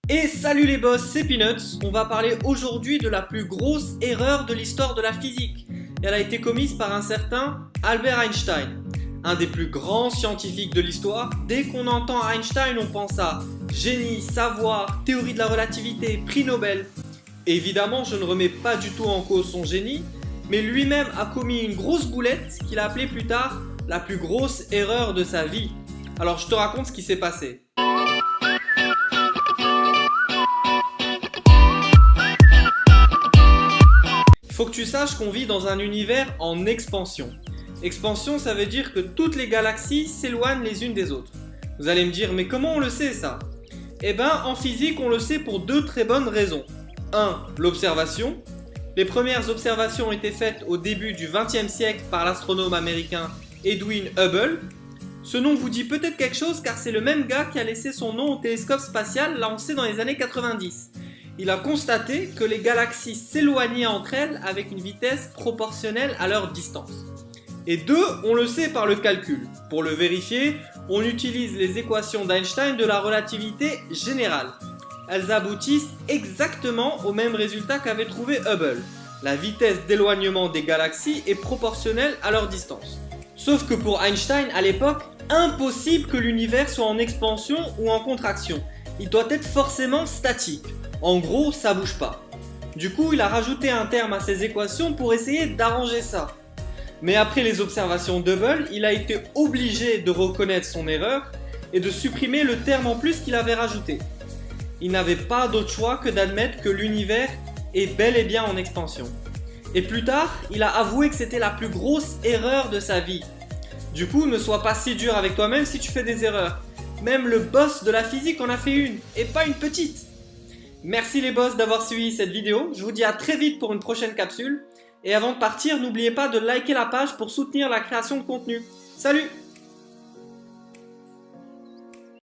Et salut les boss, c'est Peanuts. On va parler aujourd'hui de la plus grosse erreur de l'histoire de la physique. Elle a été commise par un certain Albert Einstein, un des plus grands scientifiques de l'histoire. Dès qu'on entend Einstein, on pense à génie, savoir, théorie de la relativité, prix Nobel. Évidemment, je ne remets pas du tout en cause son génie, mais lui-même a commis une grosse boulette qu'il a appelée plus tard la plus grosse erreur de sa vie. Alors je te raconte ce qui s'est passé. Il faut que tu saches qu'on vit dans un univers en expansion. Expansion, ça veut dire que toutes les galaxies s'éloignent les unes des autres. Vous allez me dire, mais comment on le sait ça? Eh ben, en physique, on le sait pour deux très bonnes raisons. 1. L'observation. Les premières observations ont été faites au début du XXe siècle par l'astronome américain Edwin Hubble. Ce nom vous dit peut-être quelque chose car c'est le même gars qui a laissé son nom au télescope spatial lancé dans les années 90. Il a constaté que les galaxies s'éloignaient entre elles avec une vitesse proportionnelle à leur distance. Et 2, on le sait par le calcul. Pour le vérifier, on utilise les équations d'Einstein de la relativité générale. Elles aboutissent exactement au même résultat qu'avait trouvé Hubble. La vitesse d'éloignement des galaxies est proportionnelle à leur distance. Sauf que pour Einstein, à l'époque, impossible que l'univers soit en expansion ou en contraction. Il doit être forcément statique. En gros, ça bouge pas. Du coup, il a rajouté un terme à ses équations pour essayer d'arranger ça. Mais après les observations d'Hubble, il a été obligé de reconnaître son erreur et de supprimer le terme en plus qu'il avait rajouté. Il n'avait pas d'autre choix que d'admettre que l'univers est bel et bien en expansion. Et plus tard, il a avoué que c'était la plus grosse erreur de sa vie. Du coup, ne sois pas si dur avec toi-même si tu fais des erreurs. Même le boss de la physique en a fait une, et pas une petite. Merci les boss d'avoir suivi cette vidéo, je vous dis à très vite pour une prochaine capsule. Et avant de partir, n'oubliez pas de liker la page pour soutenir la création de contenu. Salut!